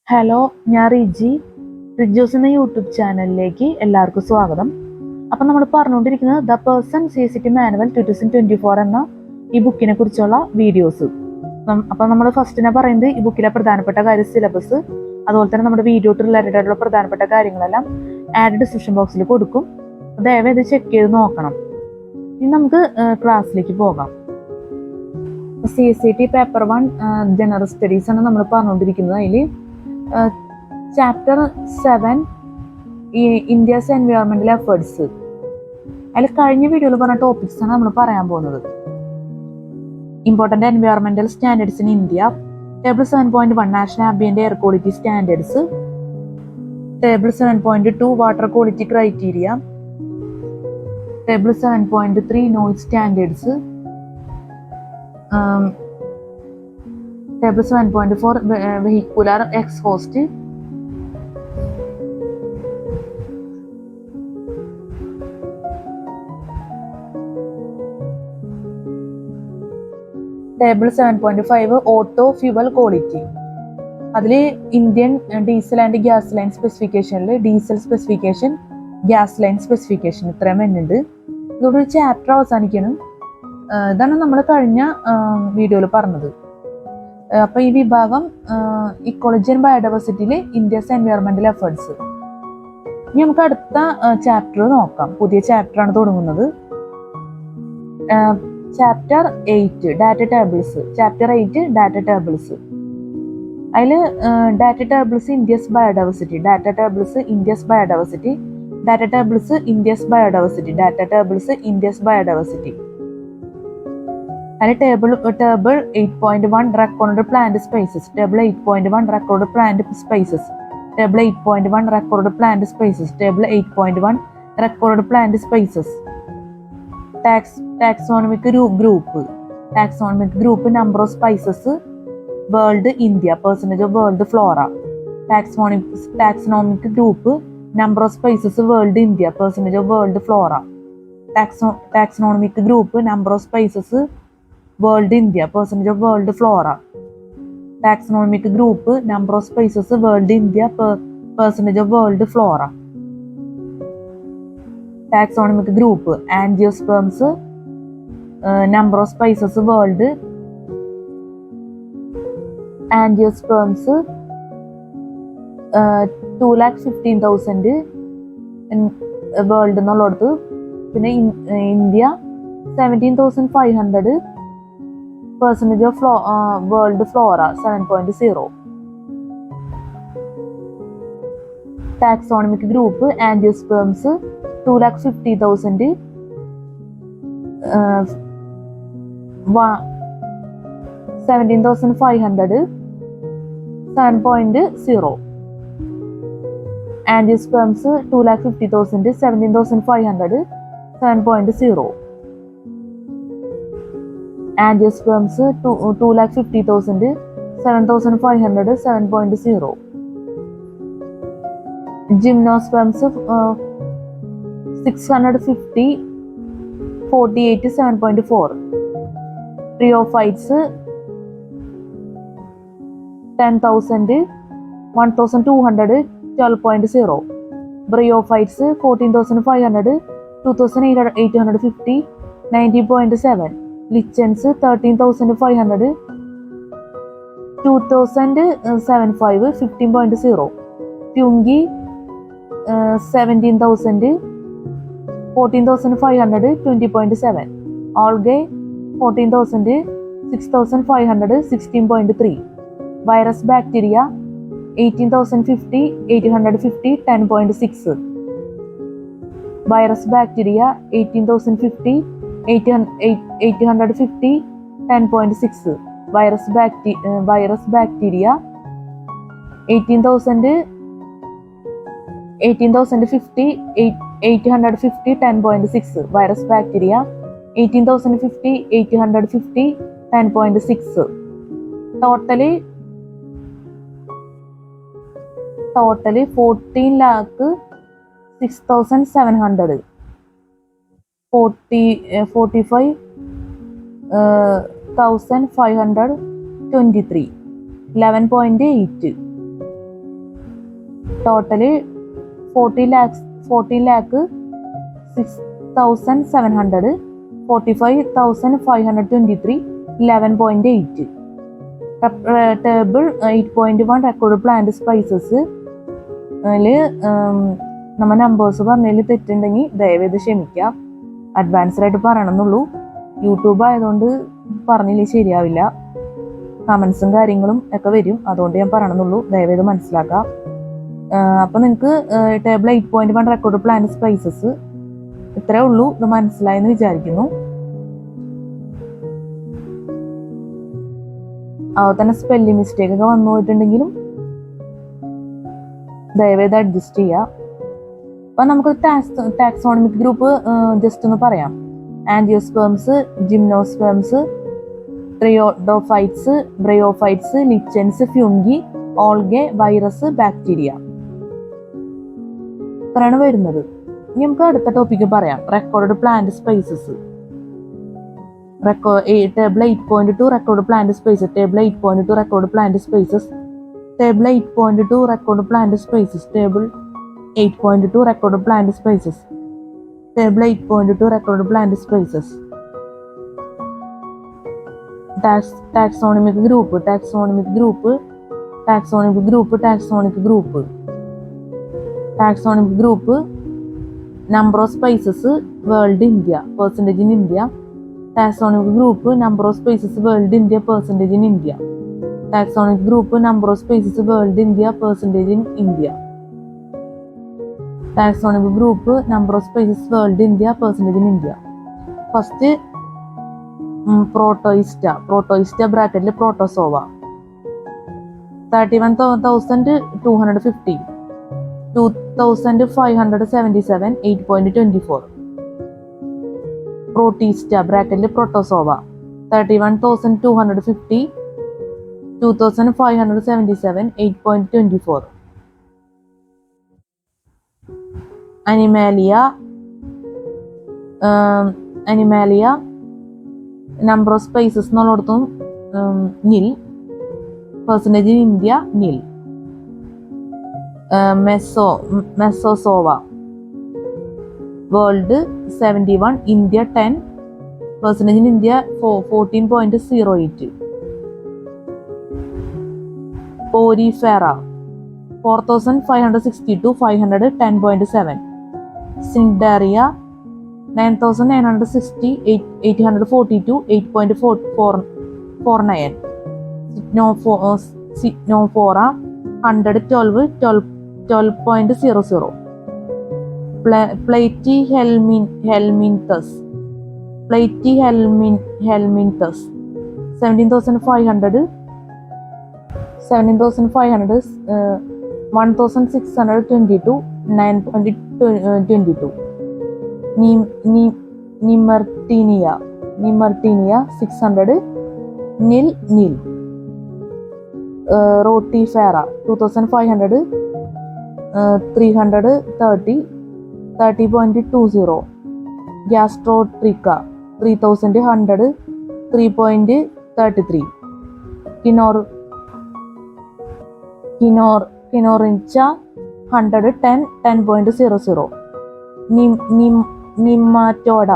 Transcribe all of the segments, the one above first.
Hello, ഞാൻ റിജോസ് എന്ന YouTube ചാനലിലേക്ക് എല്ലാവർക്കും സ്വാഗതം. അപ്പം നമ്മൾ പറഞ്ഞുകൊണ്ടിരിക്കുന്നത് ദ പേഴ്സൺ CCT മാനുവൽ 2024 എന്ന ഈ ബുക്കിനെ കുറിച്ചുള്ള വീഡിയോസ്. അപ്പം നമ്മൾ ഫസ്റ്റിനെ പറയുന്നത് ഈ ബുക്കിലെ പ്രധാനപ്പെട്ട കാര്യം സിലബസ്, അതുപോലെ തന്നെ നമ്മുടെ വീഡിയോ റിലേറ്റഡ് ആയിട്ടുള്ള പ്രധാനപ്പെട്ട കാര്യങ്ങളെല്ലാം ആഡ് ഡിസ്ക്രിപ്ഷൻ ബോക്സിൽ കൊടുക്കും. ദയവായി ഇത് ചെക്ക് ചെയ്ത് നോക്കണം. ഇനി നമുക്ക് ക്ലാസ്സിലേക്ക് പോകാം. CCT പേപ്പർ 1 ജനറൽ സ്റ്റഡീസ് ആണ് നമ്മൾ പറഞ്ഞുകൊണ്ടിരിക്കുന്നത്. അതിൽ ചാപ്റ്റർ 7 ഇന്ത്യസ് എൻവയോൺമെന്റൽ എഫേർട്സ്. അതിൽ കഴിഞ്ഞ വീഡിയോയിൽ പറഞ്ഞ ടോപ്പിക്സ് ആണ് നമ്മൾ പറയാൻ പോകുന്നത്. ഇമ്പോർട്ടന്റ് എൻവയോൺമെന്റൽ standards in India, table 7.1 national ambient air quality standards, table 7.2 water quality criteria, table 7.3 noise standards, table 7.4 vehicular exhaust, table 7.5 auto fuel quality. അതിൽ Indian diesel and gasoline സ്പെസിഫിക്കേഷനിൽ diesel specification, gasoline specification ഇത്രയും വരുന്നുണ്ട്. ഇതോടെ ഒരു chapter അവസാനിക്കണം. ഇതാണ് നമ്മൾ കഴിഞ്ഞ വീഡിയോയിൽ പറഞ്ഞത്. അപ്പൊ ഈ വിഭാഗം ഇക്കോളജി ആൻഡ് ബയോഡൈവേഴ്സിറ്റിയിൽ ഇന്ത്യസ് എൻവയോൺമെന്റൽ എഫേർട്സ്. ഇനി നമുക്ക് അടുത്ത ചാപ്റ്റർ നോക്കാം. പുതിയ ചാപ്റ്റർ ആണ് തുടങ്ങുന്നത്. Chapter 8 data tables. Chapter 8 data tables. അതിൽ data tables India's biodiversity, data tables India's biodiversity, data tables India's biodiversity, data tables India's biodiversity. അതിൽ table 8.1 record plant species, table 8.1 record plant species, table 8.1 record plant species, table 8.1 record plant species. Taxonomic group, taxonomic group number of species world India, percentage of world Flora. Taxonomic group number of species world India, percentage of world Flora. Taxonomic group number of species world India, percentage of world Flora. Taxonomic group number of species world India, percentage of world Flora. Taxonomic group angiosperms number of species world, angiosperms 2,15,000 world എന്നുള്ളത്. പിന്നെ India 17,500, percentage of world Flora 7.0. Taxonomic group angiosperms 2,50,000, 17,500 7.0. Angiosperms 2,50,000, 17,500 7.0. Angiosperms 2,50,000, 7,500 7.0. Gymnosperms 650, 48 7.4. Bryophytes 10,000, 1,200 12.0. Bryophytes 14,500, 2,850 90.7. Lichens 13,500, 2,075 15.0. Fungi 17,000, 14,500 20.7. Algae 14,000, 6,500 16.3. Virus bacteria 18,050, 850 10.6. Virus bacteria 18,050, 850 10.6. Virus bacteria 18,050, 850 10.6. Virus bacteria 18,050, 850 10.6. Totally 14,06,700. 45,523. 11.8. Total 40,06,700, 45,523, 11.8. Table 8.1 recorded plant spices. നമ്മൾ numbers പറഞ്ഞതിൽ തെറ്റുണ്ടെങ്കിൽ ദയവേത് ക്ഷമിക്കുക. Advanced ആയിട്ട് പറയണമെന്നുള്ളൂ. YouTube ആയതുകൊണ്ട് പറഞ്ഞില്ലേ ശരിയാവില്ല. കമൻസും കാര്യങ്ങളും ഒക്കെ വരും, അതുകൊണ്ട് ഞാൻ പറയണമെന്നുള്ളൂ. ദയവേത് മനസ്സിലാക്കാം. അപ്പോൾ നിങ്ങൾക്ക് ടേബിൾ 8.1 റെക്കോർഡ് പ്ലാന്റ് സ്പൈസസ് ഇത്രേ ഉള്ളൂ. ഇത് മനസ്സിലായെന്ന് വിചാരിക്കുന്നു. അതുപോലെ തന്നെ സ്പെല്ലിംഗ് മിസ്റ്റേക്ക് ഒക്കെ വന്നു പോയിട്ടുണ്ടെങ്കിലും ദയവേത് അഡ്ജസ്റ്റ് ചെയ്യുക. അപ്പം നമുക്ക് ടാക്സോണമിക് ഗ്രൂപ്പ് ജസ്റ്റ് ഒന്ന് പറയാം. Angiosperms, gymnosperms, pteridophytes, bryophytes, lichens, fungi, algae, virus, bacteria ഇത്രയാണ് വരുന്നത്. ഇനി നമുക്ക് അടുത്ത ടോപ്പിക്ക് പറയാം. Record plant species. Table 8.2 record plant species. Table 8.2 record plant species. Table 8.2 record plant species. Table 8.2 record plant species. Table 8.2 record plant species. Taxonomic group. Taxonomic group. Taxonomic group. Taxonomic group. Taxonomic group. Number of species world India, percentage in India. Taxonomic group. Number of species world India, percentage in India. Taxonomic group. Number of species world India, percentage in India. Taxonomic group. Number of species world India, percentage in India. First protista. Protista ബ്രാക്കറ്റിൽ protozoa 31,250, 2,577, 8.24. Protista ബ്രാക്കറ്റിൽ protozoa 31,250, 2,577, 8.24. Animalia. Animalia number of species എന്നുള്ളിടത്തും nil, percentage in India nil. Mesozoa world 71, India 10, percentage in India 14.08. Porifera 4,562, 500, 10.7. Cnidaria 9,960, 842, 8.49. Ctenophora 112, 12.00. Platy ഹെൽമിൻതസ് 17,500, 1,622, 9.22. നിമർട്ടീനിയ 600, നിൽ. റോട്ടിഫെറ 2,500, 330, 30.20. ഗ്യാസ്ട്രോട്രിക്ക 3,100, 3.33. കിനോറിൻച്ച 110, 10.00. നിമാറ്റോഡ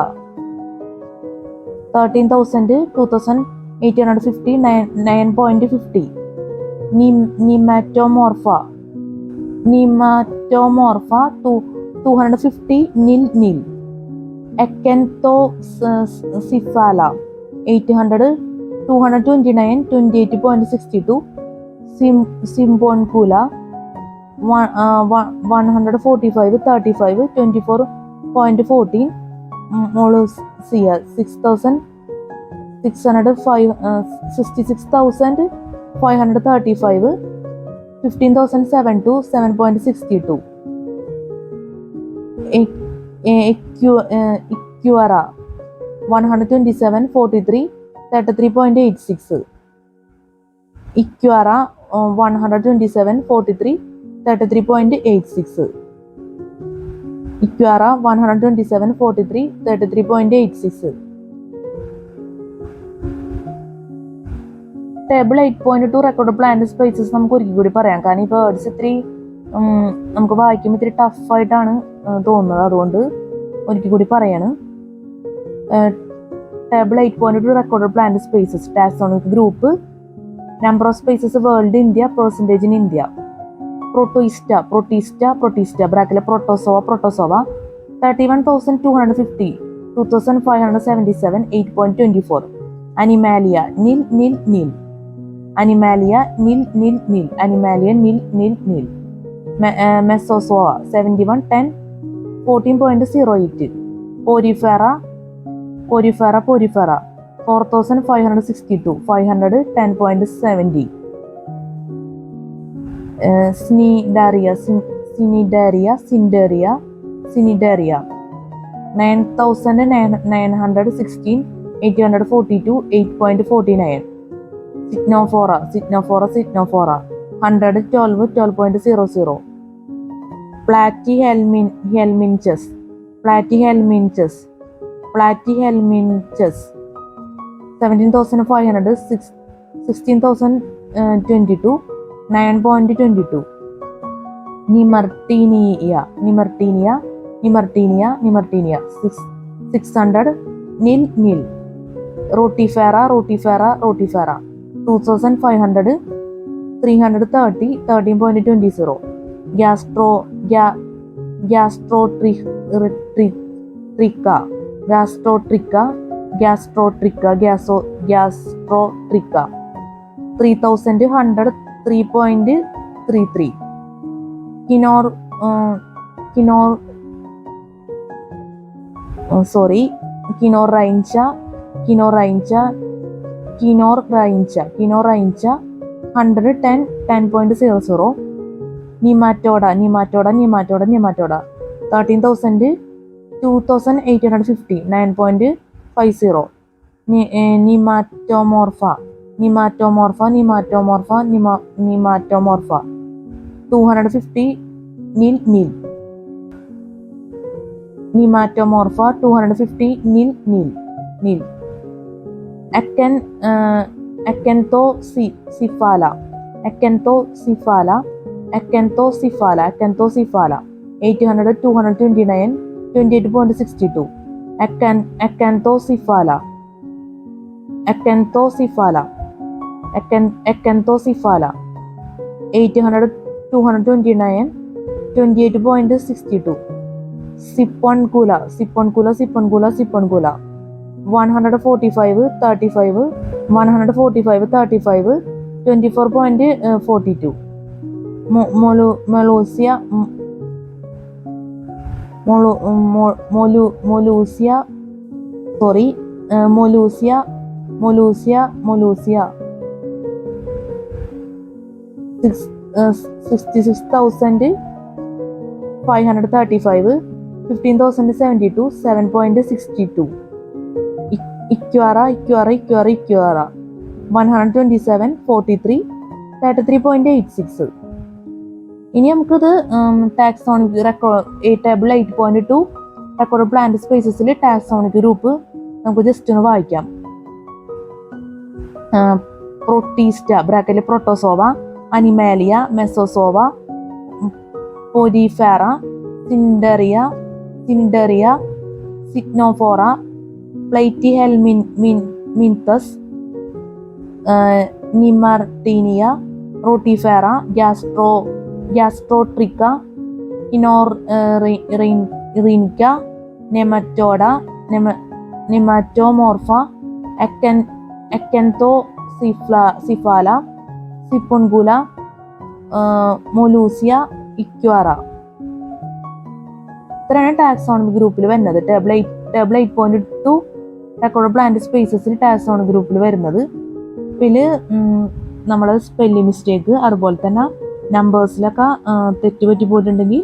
13,000, 2,850, 9.50. നിമാറ്റോമോർഫ 250, നിൽ. എക്കൻതോസിഫാല 800, 229, 28.62. സിംബോൺകുല 145, 35, 24.14. മോളുസിയ 66,535, 15,007 to 7.62. Equara 127, 43, 33.86. Equara 127, 43, 33.86. Equara 127, 43, 33.86. Table 8.2 record plant spices നമുക്ക് ഒരിക്കൽ കൂടി പറയാം. കാരണം ഈ ബേർഡ്സ് ഇത്തിരി നമുക്ക് വായിക്കുമ്പോൾ ഇത്തിരി ടഫായിട്ടാണ് തോന്നുന്നത്. അതുകൊണ്ട് ഒരിക്കൽ കൂടി പറയാണ്. Table 8.2 recorded plant species, taxonomic group, number of species world India, percentage in India. Protista ബ്രാക്കറ്റിലെ protozoa 31,250, 2,577, 8.24. Animalia nil. Mesozoa 71, 10, 14.08. Porifera 4,562, 510.70. Cnidaria 9,916, 842, 8.49. Cycnophora 112, 12.00. Platyhelminthus 17,500, 16,022, 9.22. Nimertinia 600, nil. Rotifera 2,500, 330, 13.20. Gastrotrica 3,100, 3.33. Kinorrhyncha 110, 10.00. Nematoda 13,000, 2,850, 9.50. Nematomorpha 250, nil. Nematomorpha 250, nil. Acanthocephala 800, 229, 28.62. Acanthocephala 800, 229, 28.62. Siponcula 145, 35, 24.42. Molusia 66,535, 15,072, 7.62. Iquiara 127, 43, 33.86. ഇനി നമുക്കിത് ടാക്സോണിക് table 8.2 record plant സ്പേസസിൽ ടാക്സോണിക് group നമുക്ക് just ഒന്ന് വായിക്കാം. പ്രൊട്ടീസ്റ്റ ബ്രാക്കറ്റിൽ protozoa, Animalia, മെസോസോവ, porifera, സിൻഡറിയ, സിഗ്നോഫോറ, പ്ലേറ്റിഹെൽമിൻതസ്, നിമർട്ടീനിയ, റോട്ടിഫെറ, ഗ്യാസ്ട്രോട്രിക്ക, കിനോറിനിക്ക, നെമറ്റോമോർഫ, എക്കൻതോസിഫാല, സിപ്പൊൻഗുല, മൊലൂസിയ, ഇക്വാറ. ഇത്രയാണ് taxonomy ഗ്രൂപ്പിൽ വരുന്നത്. Table 8.2 record plant സ്പേസസിൽ taxonomy ഗ്രൂപ്പിൽ വരുന്നത്. ഇതില് നമ്മൾ സ്പെല്ലിംഗ് മിസ്റ്റേക്ക്, അതുപോലെ തന്നെ നമ്പേഴ്സിലൊക്കെ തെറ്റ് പറ്റി പോയിട്ടുണ്ടെങ്കിൽ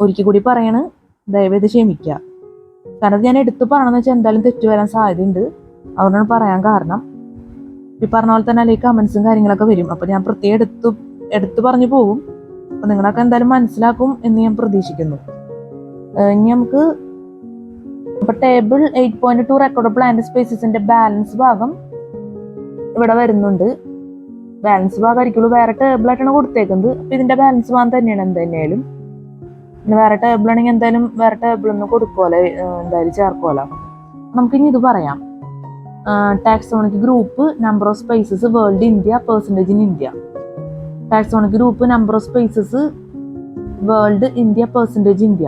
ഒരിക്കൽ കൂടി പറയണ്, ദയവേത് ക്ഷമിക്കുക. കാരണം ഞാൻ എടുത്ത് പറയണമെന്ന് വെച്ചാൽ എന്തായാലും തെറ്റ് വരാൻ സാധ്യതയുണ്ട്. അതുകൊണ്ടാണ് പറയാൻ കാരണം. ഈ പറഞ്ഞ പോലെ തന്നെ അല്ലെങ്കിൽ കമൻസും കാര്യങ്ങളൊക്കെ വരും. അപ്പോൾ ഞാൻ പ്രത്യേകം എടുത്ത് പറഞ്ഞു പോകും. അപ്പോൾ നിങ്ങളൊക്കെ എന്തായാലും മനസ്സിലാക്കും എന്ന് ഞാൻ പ്രതീക്ഷിക്കുന്നു. ഇനി നമുക്ക് ഇപ്പോൾ ടേബിൾ 8.2 റെക്കോർഡ് പ്ലാന്റ് സ്പേസസിന്റെ ബാലൻസ് ഭാഗം ഇവിടെ വരുന്നുണ്ട്. ബാലൻസ് ഭാഗമായിരിക്കുള്ളൂ. വേറെ ടേബിളായിട്ടാണ് കൊടുത്തേക്കുന്നത്. അപ്പം ഇതിൻ്റെ ബാലൻസ് ഭാഗം തന്നെയാണ് എന്തായാലും. പിന്നെ വേറെ ടേബിൾ ആണെങ്കിൽ എന്തായാലും വേറെ ടേബിൾ ഒന്ന് കൊടുക്കുമല്ലോ, എന്തായാലും ചേർക്കുമല്ലോ. നമുക്കിനി ഇത് പറയാം. Taxonomic group, number of species, world India, percentage in India. Taxonomic group, number of species, world India, percentage India.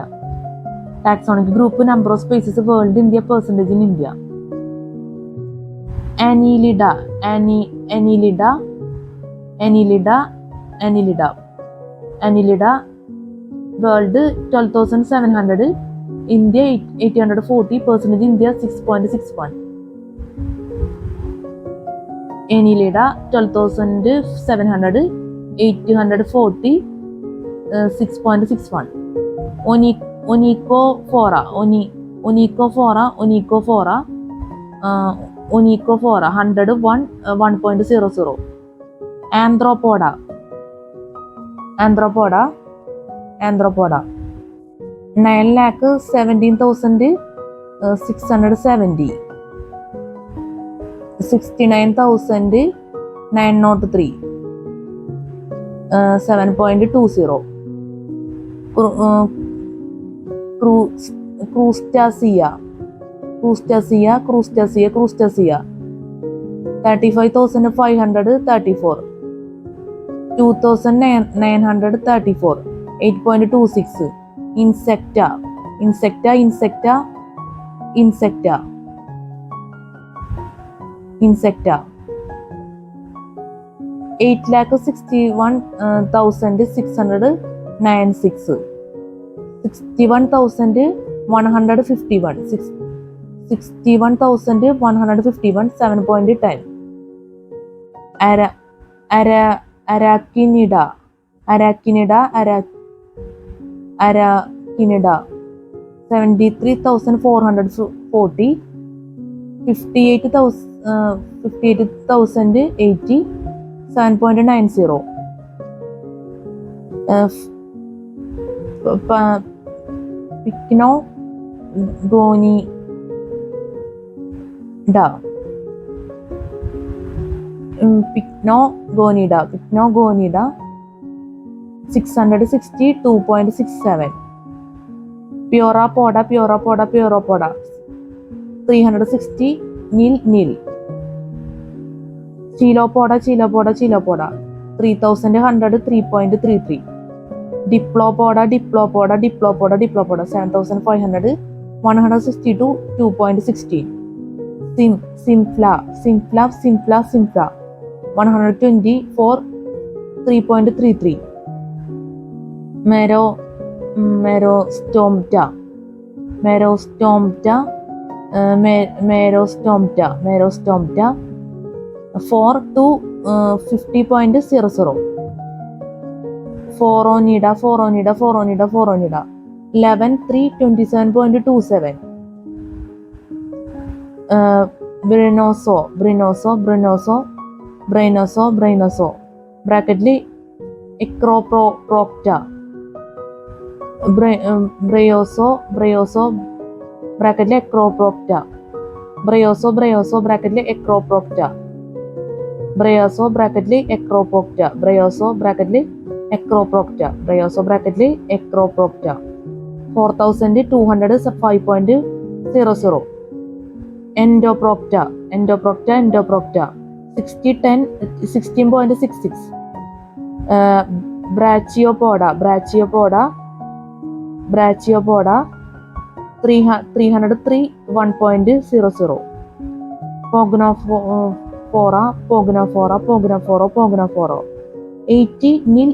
Taxonomic group, number of species, world India, percentage in India. Annelida, annelida, annelida, annelida, annelida. World 12,700, India 840, percentage India 6.61. Annelida 12,700, 840, 6.61. Onicofora, Onicofora, 101, 1.00. Anthropoda, 9,17,670, 69,903, 7.20. Crustacea, 35,534, 2,934, 8.26. Insecta, 8,61,696, 61,151, 61,151, 7.10. Arakinida, 73,440, 58,080, 7.90. Pycnogonida, 660, 2.67. Pyorapoda, 360, nil. Chilopoda, 3,100, 3.33. Diplopoda, 7,500, 162, 2.16. Simfla, 124, 3.33. Merostomta, 4 to 50.00. Foronida, 11, 3, 27.27. Brinoso, bracketly Acroprocta. Bryoso, bracketly Acroprocta. Bryoso, bracketly Acroprocta. 4,200, 5.00. Endoprocta, 16.66. Brachiopoda, 303, 1.00. Pogonophora, 80, nil.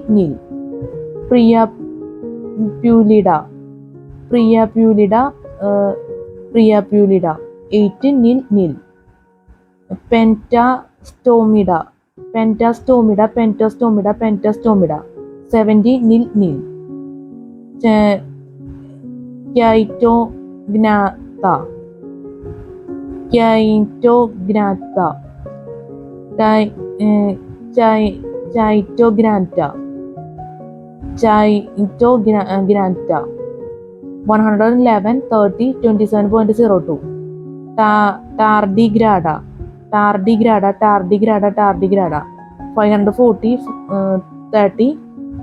Priapulida, 8, nil. Pentastomida, 70, nil. Chaetognatha, 111, 30, 27.02. Tardigrada, 540, 30,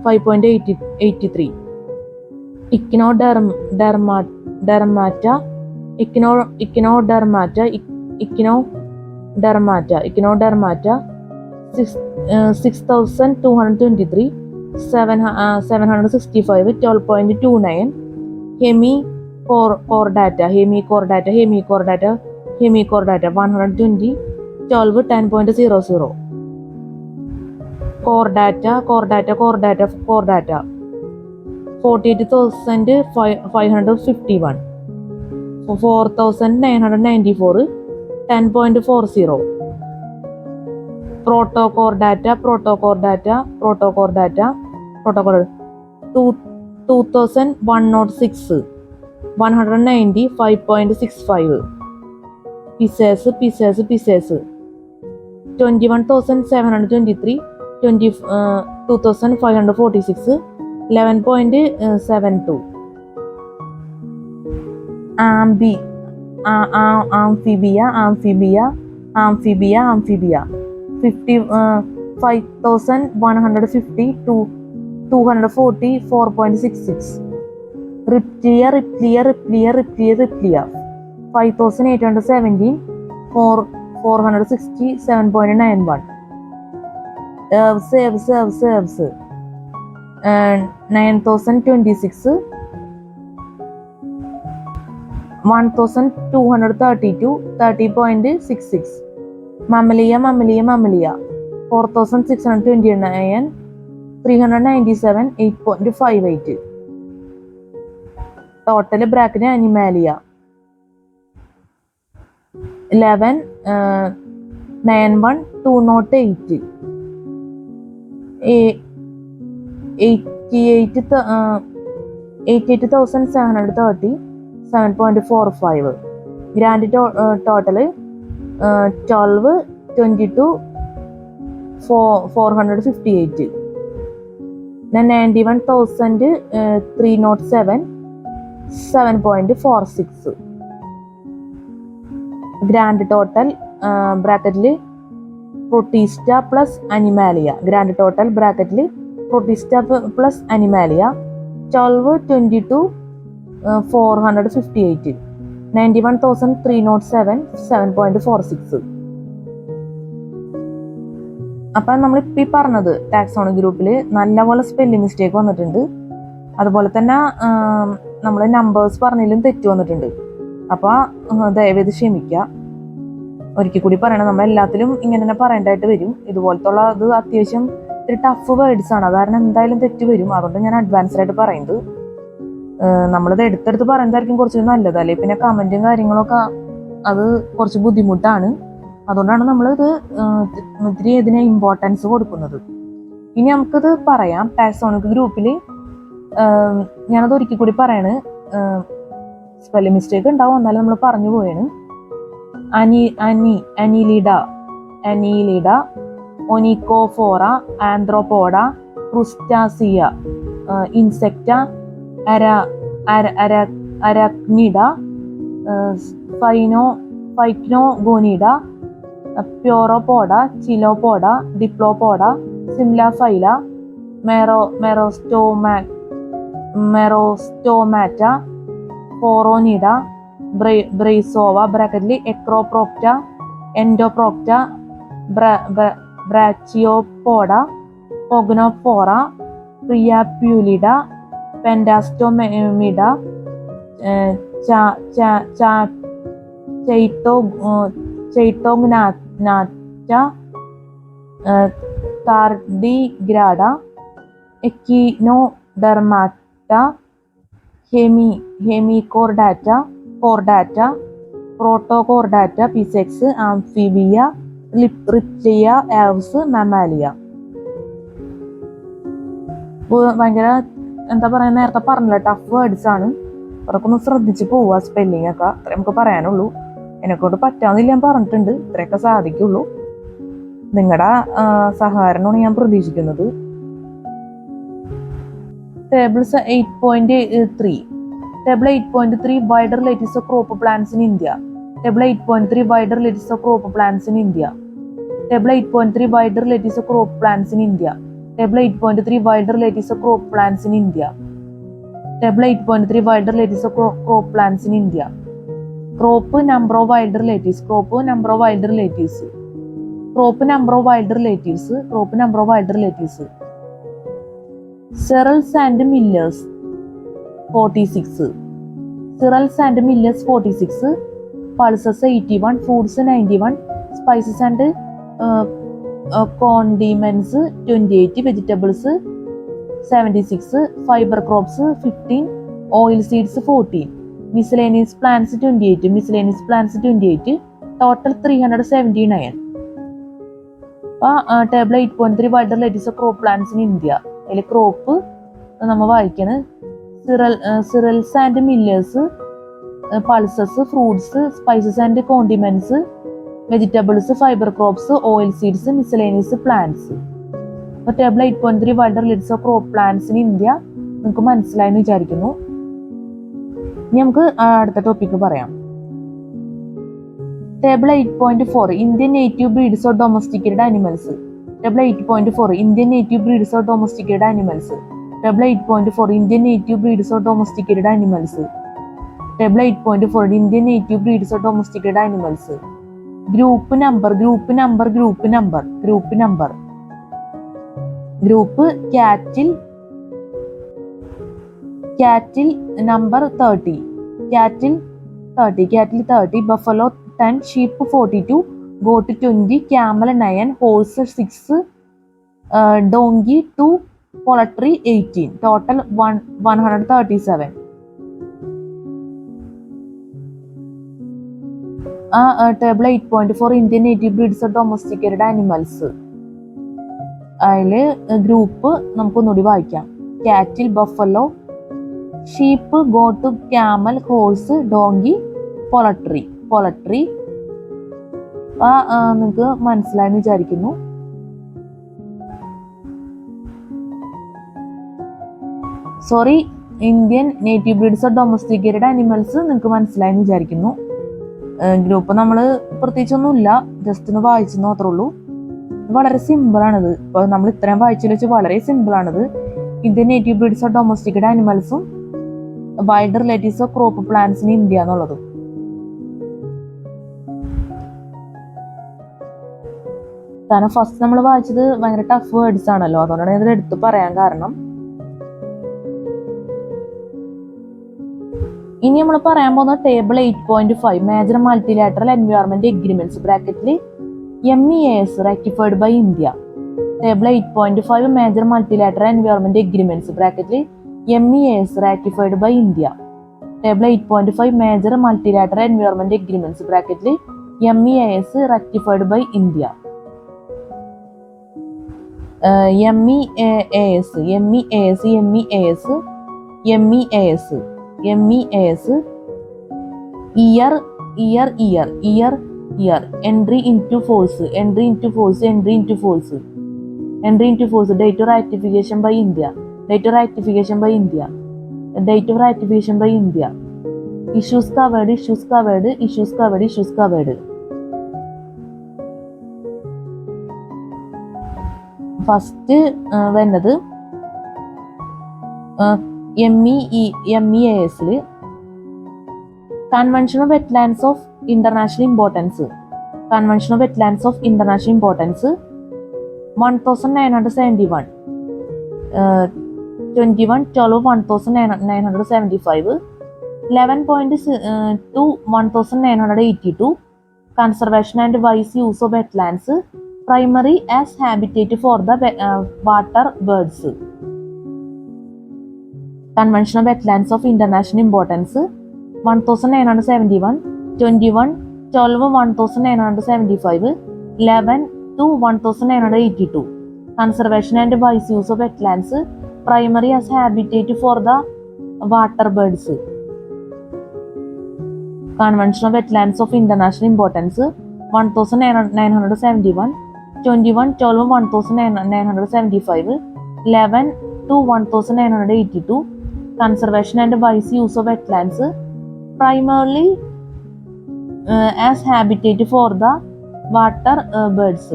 5.83. Echinodermata, echinodermata, 6,223, 765, 12.29. Hemichordata, 120, 12, 10.00. Chordata, 48,551, 4,994, 10.40. Protochordata, 2,106, 190, 5.65. Pieces, 21,723, 2,546, 11.72. Amphibia, 5,150 to 240, 4.66. Reptilia, 5,817, 460, 7.91. Herbs, 9,026, 1,232, 30.66. Mammalia, 4,629, 397, 8.58. Total bracket Animalia, 11, 91, 208, 88,730, 7.45. Grand total 12, 22, 458. Then 91,307, 7.46. Grand total bracketly Protista plus Animalia. Grand total bracketly Protista plus Animalia 12, 22, 458. 91,307, 7.46. അപ്പം നമ്മളിപ്പോൾ ഈ പറഞ്ഞത് taxonomy ഗ്രൂപ്പിൽ നല്ലപോലെ spelling mistake വന്നിട്ടുണ്ട്. അതുപോലെ തന്നെ നമ്മൾ നമ്പേഴ്സ് പറഞ്ഞതിലും തെറ്റ് വന്നിട്ടുണ്ട്. അപ്പോൾ ദയവേത് ക്ഷമിക്കുക. ഒരിക്കൽ കൂടി പറയണം, നമ്മളെല്ലാത്തിലും ഇങ്ങനെ തന്നെ പറയേണ്ടതായിട്ട് വരും. ഇതുപോലത്തുള്ള ഇത് അത്യാവശ്യം ഒരു ടഫ് വേർഡ്സ് ആണ്, കാരണം എന്തായാലും തെറ്റ് വരും. അതുകൊണ്ട് ഞാൻ അഡ്വാൻസ്ഡ് ആയിട്ട് പറയുന്നത്. നമ്മളിത് എടുത്തെടുത്ത് പറയുന്നതായിരിക്കും കുറച്ച് നല്ലത്. അല്ലെങ്കിൽ പിന്നെ കമൻറ്റും കാര്യങ്ങളൊക്കെ അത് കുറച്ച് ബുദ്ധിമുട്ടാണ്. അതുകൊണ്ടാണ് നമ്മളിത് ഇത്തിരി ഇതിനെ ഇമ്പോർട്ടൻസ് കൊടുക്കുന്നത്. ഇനി നമുക്കിത് പറയാം. ടാക്സോണമിക് ഗ്രൂപ്പിൽ ഞാനത് ഒരിക്കൽ കൂടി പറയാണ്. സ്പെല്ലിംഗ് മിസ്റ്റേക്ക് ഉണ്ടാവും, എന്നാലും നമ്മൾ പറഞ്ഞു പോയാണ്. അനീലിഡ, ഒനിക്കോഫോറ, ആന്ത്രോപോഡ, ക്രുസ്റ്റാസിയ, ഇൻസെക്റ്റ, അരാക്നിഡ, ഫൈക്നോഗോണിഡ, പ്യോറോപോഡ, ചിലോപോഡ, ഡിപ്ലോപോഡ, സിംലാഫൈല, മെറോസ്റ്റോമാറ്റ, ഫോറോനിഡ, ബ്രൈസോവ ബ്രാക്കറ്റിൽ എക്രോപ്രോക്റ്റ, എൻഡോപ്രോക്റ്റ, ബ്രാച്ചിയോപോഡ, പൊഗ്നോഫോറ, പ്രിയാപ്യൂലിഡ, പെൻഡാസ്റ്റോമിഡ, ചൈറ്റോഗ്നാറ്റ, കാർഡിഗ്രാഡ, എക്കിനോഡെർമാറ്റ, ഹെമികോർഡാറ്റ, പ്രോട്ടോകോർഡാറ്റ, പിസെക്സ്, ആംഫിബിയ, റിപ്റ്റിയ, ആവ്സ്, മാമാലിയ. ഭയങ്കര എന്താ പറയുക, നേരത്തെ പറഞ്ഞില്ല, ടഫ് വേർഡ്സ് ആണ്. അതൊക്കെ ഒന്ന് ശ്രദ്ധിച്ച് പോവുക. സ്പെല്ലിംഗ് ഒക്കെ അത്രേ നമുക്ക് പറയാനുള്ളൂ. എന്നെക്കൊണ്ട് പറ്റാവുന്നില്ല, ഞാൻ പറഞ്ഞിട്ടുണ്ട്. ഇത്രയൊക്കെ സാധിക്കുള്ളൂ. നിങ്ങളുടെ സഹകരണമാണ് ഞാൻ പ്രതീക്ഷിക്കുന്നത്. Tables 8.3. Table 8.3 Wider latest of crop plants in India. Table 8.3 Wider latest of crop plants in India. Table 8.3 wild relatives of crop plants in India. Table 8.3 wild relatives of crop plants in India. Table 8.3 wild relatives of crop plants in India. Crop number of wild relatives. Crop number of wild relatives. Crop number of wild relatives. Crop number of wild relatives. Cereals and millers 46. Cereals and millers 46. Pulses 81. Foods 91. Spices and condiments 28. Vegetables 76. Fiber crops 15. Oil seeds 14. Miscellaneous plants 28. Miscellaneous plants 28. Total 379. Table 8.3 wild relatives of crop plants in India. അതിൽ crop നമ്മൾ വായിക്കണ് cereals and millets, pulses, fruits, spices and condiments, vegetables, fibre crops, oil seeds, miscellaneous plants. അപ്പോൾ table 8.3 wild relatives of crop plants in India നിങ്ങൾക്ക് മനസ്സിലായെന്ന് വിചാരിക്കുന്നു. ഇനി നമുക്ക് അടുത്ത ടോപ്പിക്ക് പറയാം. Table 8.4 Indian native breeds of domesticated animals. Table 8.4 Indian native breeds or domesticated animals. Table 8.4 Indian native breeds or domesticated animals. Table 8.4 Indian native breeds or domesticated animals. Group number. Group number cattle number 30. Cattle 30. Buffalo 10. Sheep 42. Goat 20, camel 9, horse 6, donkey 2, poultry 18. Total 137. Table 8.4 Indian native breeds of domesticated animals. അതിൽ group നമുക്കൊന്നുകൂടി വായിക്കാം. Cattle, buffalo, sheep, goat, camel, horse, donkey, poultry. നിങ്ങൾക്ക് മനസ്സിലായെന്ന് വിചാരിക്കുന്നു. Indian native breeds of domesticated animals നിങ്ങൾക്ക് മനസ്സിലായെന്ന് വിചാരിക്കുന്നു. Group നമ്മൾ പ്രത്യേകിച്ചൊന്നുമില്ല, ജസ്റ്റ് ഒന്ന് വായിച്ചെന്ന് മാത്രമേ ഉള്ളൂ. വളരെ സിമ്പിളാണിത്. ഇപ്പോൾ നമ്മൾ ഇത്രയും വായിച്ചതിൽ വെച്ച് വളരെ സിമ്പിളാണിത്. Indian native breeds of domesticated ആനിമൽസും wild relatives of crop plants in India എന്നുള്ളതും. കാരണം ഫസ്റ്റ് നമ്മൾ വായിച്ചത് ഭയങ്കര ടഫ് വേർഡ്സ് ആണല്ലോ, അതുകൊണ്ടാണ് ഇതിൽ എടുത്ത് പറയാൻ കാരണം. ഇനി നമ്മൾ പറയാൻ പോകുന്ന table 8.5 major multilateral environment agreements ബ്രാക്കറ്റിൽ MEAS rectified by India. Table 8.5 major multilateral environment agreements ബ്രാക്കറ്റിൽ MEAS rectified by India. Table 8.5 major multilateral environment agreements ബ്രാക്കറ്റിൽ MEAS rectified by India. MEAS year entry into force date of ratification by India. Issues covered. First വേണ്ടത് MEAS convention of wetlands of international importance 1971 1975 11.2 1982 conservation and wise use of wetlands primary as habitat for the water birds. Convention of Wetlands of International Importance 1971 21 12 1975 11 2 1982 Conservation and wise use of wetlands primary as habitat for the water birds. Convention of Wetlands of International Importance 1971 21 12 1975 11 2 1982 Conservation and wise use of wetlands primarily as habitat for the water birds.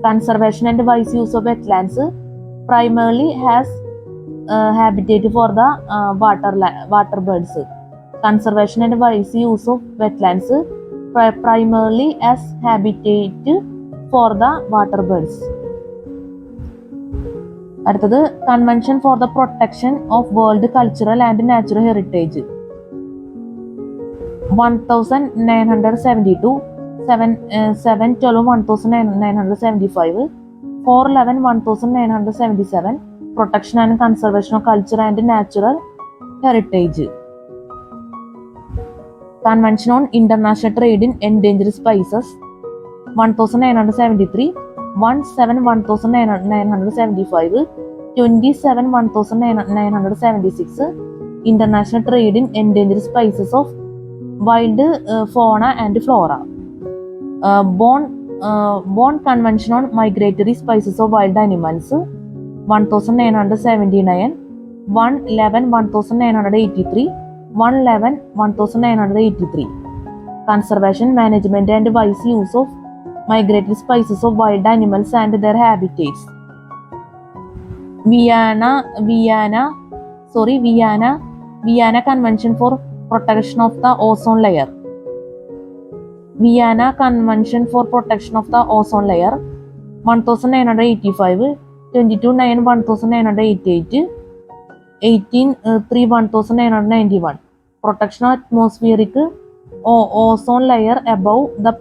Conservation and wise use of wetlands primarily has habitat for the water birds. Conservation and wise use of wetlands primarily as habitat for the water birds. അടുത്തത് convention for the protection of world cultural and natural heritage 1972, 712 1975, 411 1977 protection and conservation of culture and natural heritage. Convention on international trade in endangered spices 1973, 17 1975, 27 1976 International Trade in Endangered Species of Wild Fauna and Flora. Bonn Convention on Migratory Species of Wild Animals 1979, 111 1983, 111 1983 Conservation, Management and Wise Use of Migratory Species of Wild Animals and their Habitats. Vienna Convention for Protection of the Ozone Layer. Vienna Convention for Protection of the Ozone Layer 1985, 22/9 1988, 18/3 1991 Protection of Atmospheric Ozone Layer above the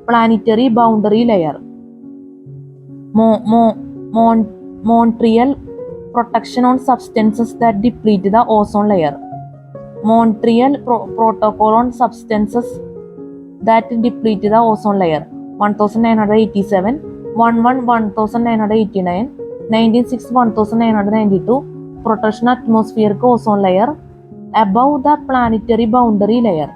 planetary boundary layer. Montreal Protection on Substances that deplete the ozone layer. Montreal Protocol on Substances that deplete the ozone layer 1987, 11 1989, 96 1992 Protection atmospheric ozone layer above the planetary boundary layer.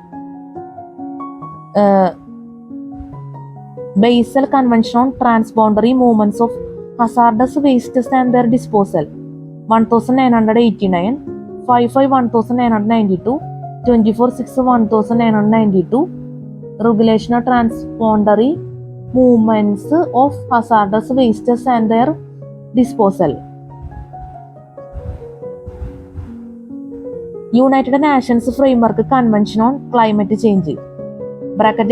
Basel Convention on Transboundary Movements of Hazardous Wastes and their Disposal 1989, 55 1992, 24/6 1992 Regulation of Transboundary Movements of Hazardous Wastes and their Disposal. United Nations Framework Convention on Climate Change bracket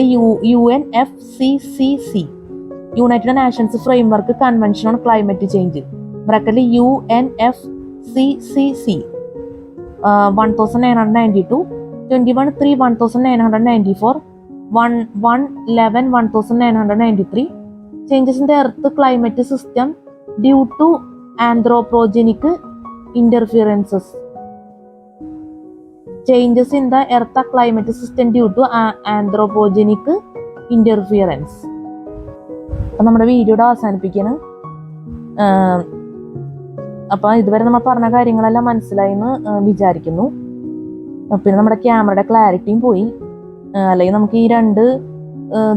UNFCCC. United Nations Framework Convention on Climate Change bracket UNFCCC 1992, 21/3 1994, 1/11 1993 Changes in the Earth Climate System due to anthropogenic interferences. Changes in the Earth climate system due to anthropogenic interference. അപ്പം നമ്മുടെ വീഡിയോയുടെ അവസാനിപ്പിക്കുകയാണ്. അപ്പം ഇതുവരെ നമ്മൾ പറഞ്ഞ കാര്യങ്ങളെല്ലാം മനസ്സിലായി എന്ന് വിചാരിക്കുന്നു. പിന്നെ നമ്മുടെ ക്യാമറയുടെ ക്ലാരിറ്റിയും പോയി. അല്ലെങ്കിൽ നമുക്ക് ഈ രണ്ട്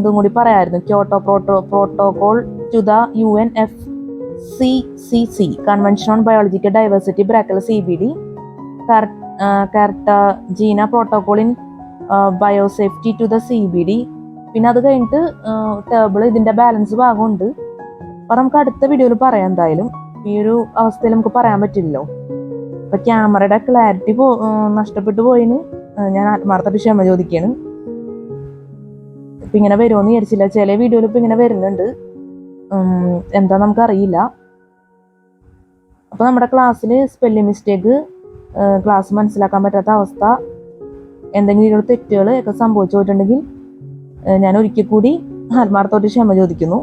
ഇതും കൂടി പറയാമായിരുന്നു. Kyoto protocol to the UNFCCC convention on biological diversity bracket CBD, Cartagena protocol in biosafety to the CBD. പിന്നെ അത് കഴിഞ്ഞിട്ട് ടേബിൾ ഇതിൻ്റെ ബാലൻസ് ഭാഗമുണ്ട്. അപ്പം നമുക്ക് അടുത്ത വീഡിയോയിൽ പറയാം. എന്തായാലും ഈ ഒരു അവസ്ഥയിൽ നമുക്ക് പറയാൻ പറ്റില്ലല്ലോ. അപ്പം ക്യാമറയുടെ ക്ലാരിറ്റി നഷ്ടപ്പെട്ടു പോയതിന് ഞാൻ ആത്മാർത്ഥമായിട്ട് ക്ഷമ ചോദിക്കുകയാണ്. ഇപ്പം ഇങ്ങനെ വരുമോയെന്ന് വിചാരിച്ചില്ല. ചില വീഡിയോയിൽ ഇപ്പം ഇങ്ങനെ വരുന്നുണ്ട്. എന്താ നമുക്കറിയില്ല. അപ്പം നമ്മുടെ ക്ലാസ്സിൽ സ്പെല്ലിംഗ് മിസ്റ്റേക്ക്, ക്ലാസ് മനസ്സിലാക്കാൻ പറ്റാത്ത അവസ്ഥ, എന്തെങ്കിലും തെറ്റുകൾ ഒക്കെ സംഭവിച്ചു പോയിട്ടുണ്ടെങ്കിൽ ഞാൻ ഒരിക്കൽ കൂടി ആത്മാർത്ഥമായിട്ട് ക്ഷമ ചോദിക്കുന്നു.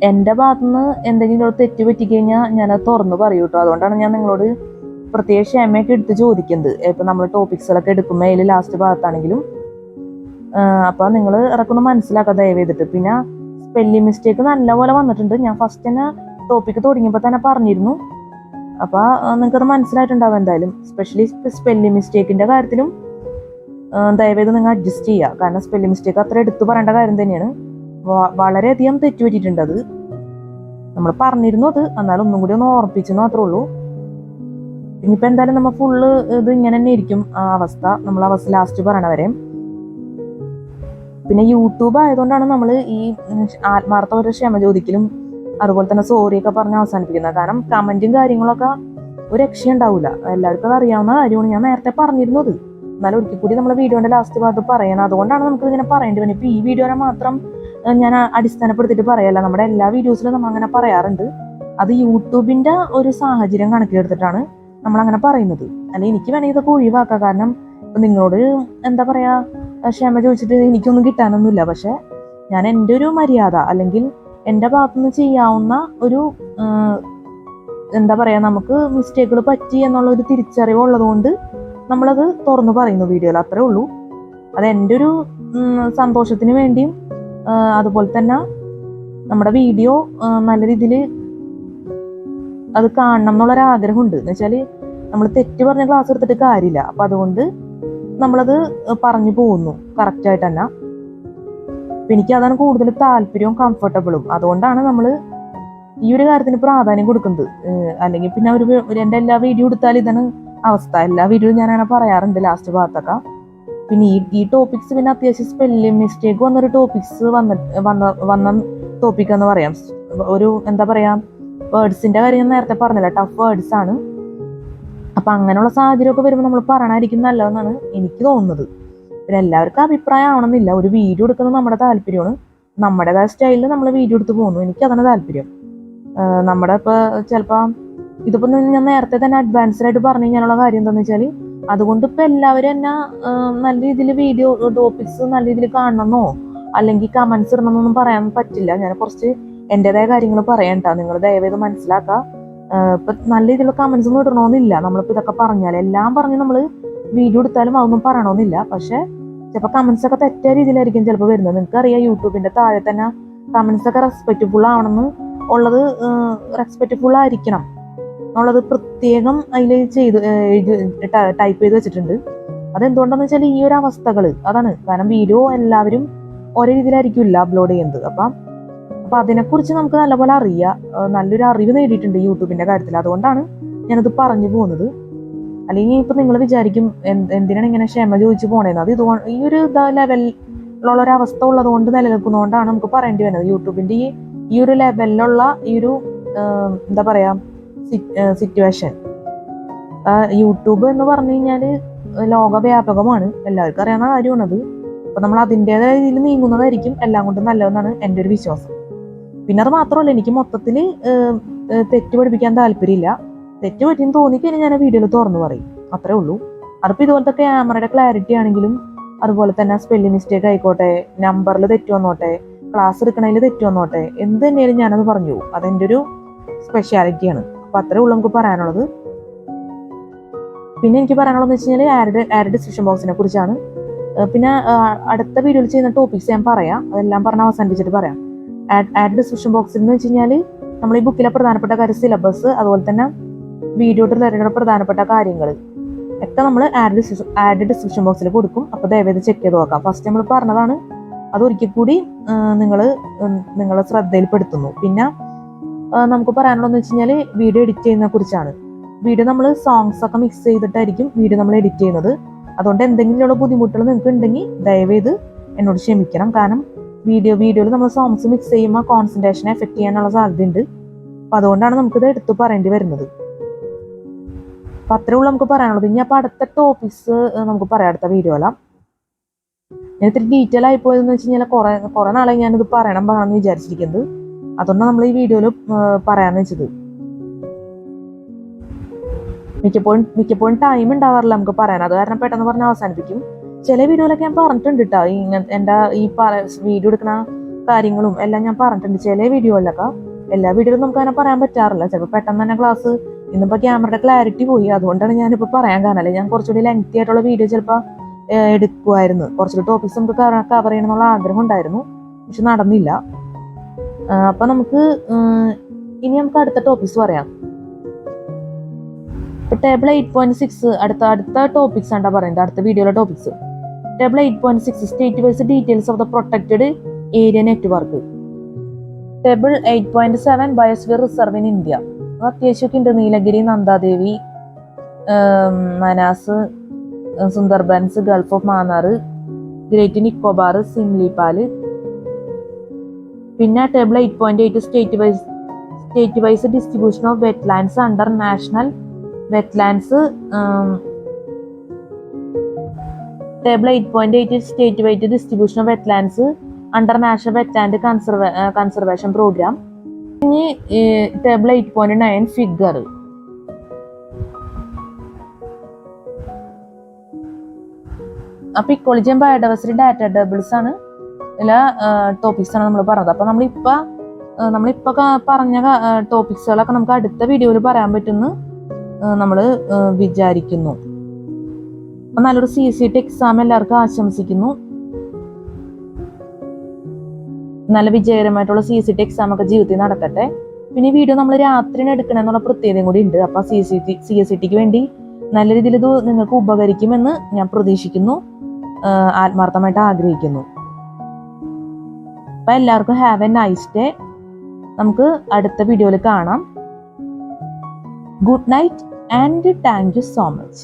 എൻ്റെ ഭാഗത്തുനിന്ന് എന്തെങ്കിലും ഒരു തെറ്റ് പറ്റിക്കഴിഞ്ഞാൽ ഞാനത് തുറന്ന് പറയൂ കേട്ടോ. അതുകൊണ്ടാണ് ഞാൻ നിങ്ങളോട് പ്രത്യേക ക്ഷമയൊക്കെ എടുത്ത് ചോദിക്കുന്നത്. ഇപ്പം നമ്മൾ ടോപ്പിക്സുകളൊക്കെ എടുക്കുമ്പോൾ അതിൽ ലാസ്റ്റ് ഭാഗത്താണെങ്കിലും. അപ്പോൾ നിങ്ങൾ ഇറക്കൊന്ന് മനസ്സിലാക്കുക ദയവ് ചെയ്തിട്ട്. പിന്നെ സ്പെല്ലിംഗ് മിസ്റ്റേക്ക് നല്ലപോലെ വന്നിട്ടുണ്ട്. ഞാൻ ഫസ്റ്റ് തന്നെ ടോപ്പിക്ക് തുടങ്ങിയപ്പോൾ തന്നെ പറഞ്ഞിരുന്നു. അപ്പോൾ നിങ്ങൾക്കത് മനസ്സിലായിട്ടുണ്ടാവും എന്തായാലും. സ്പെഷ്യലി സ്പെല്ലിംഗ് മിസ്റ്റേക്കിൻ്റെ കാര്യത്തിലും ദയവേത് നിങ്ങൾ അഡ്ജസ്റ്റ് ചെയ്യുക. കാരണം സ്പെല്ലിംഗ് മിസ്റ്റേക്ക് അത്ര എടുത്തു പറയേണ്ട കാര്യം തന്നെയാണ്. വളരെയധികം തെറ്റുപറ്റിയിട്ടുണ്ട്. അത് നമ്മൾ പറഞ്ഞിരുന്നു. അത് എന്നാലും ഒന്നും കൂടി ഒന്ന് ഓർപ്പിച്ചെന്ന് മാത്രമേ ഉള്ളൂ. ഇനിയിപ്പോൾ എന്തായാലും നമ്മൾ ഫുള്ള് ഇത് ഇങ്ങനെ തന്നെ ഇരിക്കും അവസ്ഥ. നമ്മൾ അവസ്ഥ ലാസ്റ്റ് പറയണ വരെ. പിന്നെ യൂട്യൂബ് ആയതുകൊണ്ടാണ് നമ്മൾ ഈ ആത്മാർത്ഥമായ ക്ഷമ ചോദിക്കലും അതുപോലെ തന്നെ സോറിയൊക്കെ പറഞ്ഞ് അവസാനിപ്പിക്കുന്നത്. കാരണം കമന്റും കാര്യങ്ങളൊക്കെ ഒരു രക്ഷയുണ്ടാവില്ല. എല്ലാവർക്കും അത് അറിയാവുന്ന കാര്യമാണ്. ഞാൻ നേരത്തെ പറഞ്ഞിരുന്നത്, എന്നാലും ഒരിക്കൽ കൂടി നമ്മൾ വീഡിയോന്റെ ലാസ്റ്റ് ഭാഗത്ത് പറയണം. അതുകൊണ്ടാണ് നമുക്ക് ഇങ്ങനെ പറയേണ്ടി വരും. ഇപ്പൊ ഈ വീഡിയോനെ മാത്രം ഞാൻ അടിസ്ഥാനപ്പെടുത്തിയിട്ട് പറയല്ല, നമ്മുടെ എല്ലാ വീഡിയോസിലും നമ്മൾ അങ്ങനെ പറയാറുണ്ട്. അത് യൂട്യൂബിന്റെ ഒരു സാഹചര്യം കണക്കിലെടുത്തിട്ടാണ് നമ്മൾ അങ്ങനെ പറയുന്നത്. അല്ലെങ്കിൽ എനിക്ക് വേണമെങ്കിൽ ഇതൊക്കെ ഒഴിവാക്കാം. കാരണം നിങ്ങളോട് എന്താ പറയാ ക്ഷമ ചോദിച്ചിട്ട് എനിക്കൊന്നും കിട്ടാനൊന്നുമില്ല. പക്ഷെ ഞാൻ എൻ്റെ ഒരു മര്യാദ അല്ലെങ്കിൽ എൻ്റെ ഭാഗത്തുനിന്ന് ചെയ്യാവുന്ന ഒരു എന്താ പറയാ, നമുക്ക് മിസ്റ്റേക്കുകൾ പറ്റി എന്നുള്ള ഒരു തിരിച്ചറിവ് ഉള്ളതുകൊണ്ട് നമ്മളത് തുറന്നു പറയുന്നു വീഡിയോയിൽ. അത്രേ ഉള്ളൂ. അത് എൻ്റെ ഒരു സന്തോഷത്തിന് വേണ്ടിയും അതുപോലെ തന്നെ നമ്മുടെ വീഡിയോ നല്ല രീതിയിൽ അത് കാണണം എന്നുള്ളൊരാഗ്രഹമുണ്ട്. എന്ന് വെച്ചാൽ നമ്മൾ തെറ്റ് പറഞ്ഞ ക്ലാസ് എടുത്തിട്ട് കാര്യമില്ല. അപ്പം അതുകൊണ്ട് നമ്മളത് പറഞ്ഞു പോകുന്നു കറക്റ്റായിട്ട് തന്നെ. എനിക്ക് അതാണ് കൂടുതൽ താല്പര്യവും കംഫർട്ടബിളും. അതുകൊണ്ടാണ് നമ്മൾ ഈ ഒരു കാര്യത്തിന് പ്രാധാന്യം കൊടുക്കുന്നത്. അല്ലെങ്കിൽ പിന്നെ എൻ്റെ എല്ലാ വീഡിയോ എടുത്താൽ ഇതാണ് അവസ്ഥ. എല്ലാ വീഡിയോയും ഞാൻ അങ്ങനെ പറയാറുണ്ട് ലാസ്റ്റ് ഭാഗത്തൊക്കെ. പിന്നെ ഈ ടോപ്പിക്സ് പിന്നെ അത്യാവശ്യം സ്പെല്ലിംഗ് മിസ്റ്റേക്ക് വന്നൊരു ടോപ്പിക്സ് വന്ന ടോപ്പിക് എന്ന് പറയാം. ഒരു എന്താ പറയാ, വേർഡ്സിന്റെ കാര്യം ഞാൻ നേരത്തെ പറഞ്ഞില്ല, ടഫ് വേർഡ്സ് ആണ്. അപ്പൊ അങ്ങനെയുള്ള സാഹചര്യമൊക്കെ വരുമ്പോൾ നമ്മൾ പറയണായിരിക്കും നല്ലതെന്നാണ് എനിക്ക് തോന്നുന്നത്. പിന്നെ എല്ലാവർക്കും അഭിപ്രായം ആവണമെന്നില്ല. ഒരു വീഡിയോ എടുക്കുന്നത് നമ്മുടെ താല്പര്യമാണ്. നമ്മുടേതായ സ്റ്റൈലിൽ നമ്മൾ വീഡിയോ എടുത്ത് പോകുന്നു. എനിക്ക് അതാണ് താല്പര്യം. നമ്മുടെ ഇപ്പൊ ചിലപ്പോ ഇതിപ്പോ ഞാൻ നേരത്തെ തന്നെ അഡ്വാൻസ്ഡ് ആയിട്ട് പറഞ്ഞു കഴിഞ്ഞാലുള്ള കാര്യം എന്താണെന്ന് വെച്ചാൽ, അതുകൊണ്ട് ഇപ്പൊ എല്ലാവരും എന്നെ നല്ല രീതിയിൽ വീഡിയോ ടോപ്പിക്സ് നല്ല രീതിയിൽ കാണണമെന്നോ അല്ലെങ്കിൽ കമന്റ്സ് ഇടണമെന്നൊന്നും പറയാൻ പറ്റില്ല. ഞാൻ കുറച്ച് എൻ്റെതായ കാര്യങ്ങൾ പറയണ്ട. നിങ്ങൾ ദയവേത് മനസ്സിലാക്കുക. ഇപ്പൊ നല്ല രീതിയിലുള്ള കമന്റ്സ് ഒന്നും ഇടണമെന്നില്ല. നമ്മളിപ്പോ ഇതൊക്കെ പറഞ്ഞാൽ എല്ലാം പറഞ്ഞ് നമ്മൾ വീഡിയോ എടുത്താലും അതൊന്നും പറയണമെന്നില്ല. പക്ഷെ ചിലപ്പോൾ കമന്റ്സ് ഒക്കെ തെറ്റായ രീതിയിലായിരിക്കും ചിലപ്പോൾ വരുന്നത്. നിങ്ങൾക്കറിയാം യൂട്യൂബിന്റെ താഴെ തന്നെ കമന്റ്സ് ഒക്കെ റെസ്പെക്റ്റ്ഫുൾ ആവണമെന്ന് ഉള്ളത്, റെസ്പെക്റ്റ്ഫുൾ ആയിരിക്കണം എന്നുള്ളത് പ്രത്യേകം അതിൽ ടൈപ്പ് ചെയ്ത് വെച്ചിട്ടുണ്ട്. അതെന്തുകൊണ്ടാന്ന് വെച്ചാൽ ഈ ഒരു അവസ്ഥകൾ അതാണ്. കാരണം വീഡിയോ എല്ലാവരും ഒരേ രീതിയിലായിരിക്കില്ല അപ്ലോഡ് ചെയ്യുന്നത്. അപ്പൊ അതിനെക്കുറിച്ച് നമുക്ക് നല്ലപോലെ അറിയാം. നല്ലൊരു അറിവ് നേടിയിട്ടുണ്ട് യൂട്യൂബിന്റെ കാര്യത്തിൽ. അതുകൊണ്ടാണ് ഞാനത് പറഞ്ഞു പോകുന്നത്. അല്ലെങ്കിൽ ഇപ്പൊ നിങ്ങൾ വിചാരിക്കും എന്തിനാണ് ഇങ്ങനെ ക്ഷമ ചോദിച്ചു പോണേന്ന്. അത് ഇതുകൊണ്ട് ഈ ഒരു ലെവലിലുള്ള ഒരു അവസ്ഥ ഉള്ളത് കൊണ്ട് നിലനിൽക്കുന്നതുകൊണ്ടാണ് നമുക്ക് പറയേണ്ടി വരുന്നത്. യൂട്യൂബിന്റെ ഈ ഒരു ലെവലിലുള്ള ഈ ഒരു എന്താ പറയാ സിറ്റുവേഷൻ. യൂട്യൂബ് എന്ന് പറഞ്ഞു കഴിഞ്ഞാല് ലോകവ്യാപകമാണ്, എല്ലാവർക്കും അറിയാവുന്ന കാര്യമാണത്. അപ്പൊ നമ്മൾ അതിൻ്റെതായ രീതിയിൽ നീങ്ങുന്നതായിരിക്കും എല്ലാം കൊണ്ടും നല്ലതെന്നാണ് എൻ്റെ ഒരു വിശ്വാസം. പിന്നെ അത് മാത്രമല്ല, എനിക്ക് മൊത്തത്തില് തെറ്റ് പഠിപ്പിക്കാൻ താല്പര്യമില്ല. തെറ്റ് പറ്റിയെന്ന് തോന്നിക്കഴിഞ്ഞാൽ ഞാൻ വീഡിയോയിൽ തുറന്നു പറയും. അത്രേ ഉള്ളൂ. അതിപ്പോൾ ഇതുപോലത്തെ ക്യാമറയുടെ ക്ലാരിറ്റി ആണെങ്കിലും അതുപോലെ തന്നെ സ്പെല്ലിംഗ് മിസ്റ്റേക്ക് ആയിക്കോട്ടെ, നമ്പറിൽ തെറ്റ് വന്നോട്ടെ, ക്ലാസ് എടുക്കണതിൽ തെറ്റ് വന്നോട്ടെ, എന്ത് തന്നെയാലും ഞാനത് പറഞ്ഞു പോകും. അതെൻ്റെ ഒരു സ്പെഷ്യാലിറ്റിയാണ്. അപ്പൊ അത്രേ ഉള്ളൂ നമുക്ക് പറയാനുള്ളത്. പിന്നെ എനിക്ക് പറയാനുള്ളതെന്ന് വെച്ച് കഴിഞ്ഞാൽ ആഡ് ഡിസ്ക്രിപ്ഷൻ ബോക്സിനെ കുറിച്ചാണ്. പിന്നെ അടുത്ത വീഡിയോയിൽ ചെയ്യുന്ന ടോപ്പിക്സ് ഞാൻ പറയാം. അതെല്ലാം പറഞ്ഞ് അവസാനിപ്പിച്ചിട്ട് പറയാം. ആഡ് ഡിസ്ക്രിപ്ഷൻ ബോക്സിൽ എന്ന് വെച്ച് കഴിഞ്ഞാൽ നമ്മൾ ഈ ബുക്കിലെ പ്രധാനപ്പെട്ട കാര്യം, സിലബസ്, അതുപോലെ തന്നെ വീഡിയോ റിലേറ്റഡ് പ്രധാനപ്പെട്ട കാര്യങ്ങൾ ഒക്കെ നമ്മൾ ആഡ് ഡിസ്ക്രിപ്ഷൻ ബോക്സിൽ കൊടുക്കും. അപ്പോൾ ദയവേത് ചെക്ക് ചെയ്ത് നോക്കാം. ഫസ്റ്റ് നമ്മൾ പറഞ്ഞതാണ്, അത് ഒരിക്കൽ കൂടി നിങ്ങളെ ശ്രദ്ധയിൽപ്പെടുത്തുന്നു. പിന്നെ നമുക്ക് പറയാനുള്ളതെന്ന് വെച്ച് കഴിഞ്ഞാൽ വീഡിയോ എഡിറ്റ് ചെയ്യുന്നതിനെ കുറിച്ചാണ്. വീഡിയോ നമ്മൾ സോങ്സ് ഒക്കെ മിക്സ് ചെയ്തിട്ടായിരിക്കും വീഡിയോ നമ്മൾ എഡിറ്റ് ചെയ്യുന്നത്. അതുകൊണ്ട് എന്തെങ്കിലുമുള്ള ബുദ്ധിമുട്ടുകൾ നിങ്ങൾക്ക് ഉണ്ടെങ്കിൽ ദയവേത് എന്നോട് ക്ഷമിക്കണം. കാരണം വീഡിയോയിൽ നമ്മൾ സോങ്സ് മിക്സ് ചെയ്യുമ്പോൾ കോൺസെൻട്രേഷനെ എഫക്ട് ചെയ്യാനുള്ള സാധ്യതയുണ്ട്. അപ്പൊ അതുകൊണ്ടാണ് നമുക്കിത് എടുത്ത് പറയേണ്ടി വരുന്നത്. അപ്പൊ അത്രേ ഉള്ളൂ നമുക്ക് പറയാനുള്ളത്. ഇനി അപ്പൊ അടുത്ത ടോപ്പിക്സ് നമുക്ക് പറയാം അടുത്ത വീഡിയോയിലാം. ഞാൻ ഇത്തിരി ഡീറ്റെയിൽ ആയി പോയതെന്ന് വെച്ച് കഴിഞ്ഞാൽ കുറെ നാളെ ഞാനിത് പറയണമെന്ന് വിചാരിച്ചിരിക്കുന്നത്. അതുകൊണ്ടാണ് നമ്മൾ ഈ വീഡിയോയിൽ പറയാന്ന് വെച്ചത്. മിക്കപ്പോഴും ടൈം ഉണ്ടാവാറില്ല നമുക്ക് പറയാൻ. അത് കാരണം പെട്ടെന്ന് പറഞ്ഞ് അവസാനിപ്പിക്കും. ചില വീഡിയോയിലൊക്കെ ഞാൻ പറഞ്ഞിട്ടുണ്ട് കേട്ടോ, എൻ്റെ ഈ വീഡിയോ എടുക്കുന്ന കാര്യങ്ങളും എല്ലാം ഞാൻ പറഞ്ഞിട്ടുണ്ട് ചില വീഡിയോയിലൊക്കെ. എല്ലാ വീഡിയോയിലും നമുക്ക് അങ്ങനെ പറയാൻ പറ്റാറില്ല. ചിലപ്പോൾ പെട്ടെന്ന് തന്നെ ക്ലാസ്, ഇന്നിപ്പോൾ ക്യാമറയുടെ ക്ലാരിറ്റി പോയി, അതുകൊണ്ടാണ് ഞാനിപ്പോൾ പറയാൻ കാരണം. ഞാൻ കുറച്ചുകൂടി ലെങ്തി ആയിട്ടുള്ള വീഡിയോ ചിലപ്പോൾ എടുക്കുമായിരുന്നു. കുറച്ചുകൂടി ടോപ്പിക്സ് നമുക്ക് കവർ ചെയ്യണമെന്നുള്ള ആഗ്രഹം ഉണ്ടായിരുന്നു, പക്ഷെ നടന്നില്ല. അപ്പൊ നമുക്ക് ഇനി അടുത്ത ടോപ്പിക്സ് പറയാം. ടേബിൾ 8.6 അടുത്ത ടോപ്പിക്സ് ആണ് പറയുന്നത്. അടുത്ത വീഡിയോയിലെ topics table 8.6 state wise details of the protected area network. Table 8.7 biosphere reserve in India. അത് അത്യാവശ്യമൊക്കെ ഉണ്ട്. Nilgiri, Nanda Devi, Manas, Sundarbans, Gulf of Mannar, Great Nicobar, Simlipal. പിന്നെ table 8.8 state wise distribution of wetlands under national wetlands. Table 8.8 state wise distribution of wetlands under national wetland conservation programme. ഇനി table 8.9 figure. അപ്പൊ ecology and biodiversity data tables ആണ് എല്ലാ topics ആണ് നമ്മൾ പറഞ്ഞത്. അപ്പൊ നമ്മളിപ്പോ പറഞ്ഞ ടോപ്പിക്സുകളൊക്കെ നമുക്ക് അടുത്ത വീഡിയോയിൽ പറയാൻ പറ്റുമെന്ന് നമ്മൾ വിചാരിക്കുന്നു. അപ്പൊ നല്ലൊരു CCT എക്സാം എല്ലാവർക്കും ആശംസിക്കുന്നു. നല്ല വിജയകരമായിട്ടുള്ള CCT എക്സാം ഒക്കെ ജീവിതത്തിൽ നടക്കട്ടെ. പിന്നെ ഈ വീഡിയോ നമ്മൾ രാത്രിയാണ് എടുക്കണമെന്നുള്ള പ്രത്യേകതയും കൂടി ഉണ്ട്. അപ്പൊ CSCTക്ക് വേണ്ടി നല്ല രീതിയിൽ ഇത് നിങ്ങൾക്ക് ഉപകരിക്കുമെന്ന് ഞാൻ പ്രതീക്ഷിക്കുന്നു, ആത്മാർത്ഥമായിട്ട് ആഗ്രഹിക്കുന്നു. അപ്പൊ എല്ലാവർക്കും ഹാവ് എ നൈസ് ഡേ. നമുക്ക് അടുത്ത വീഡിയോയിൽ കാണാം. Good night and thank you so much.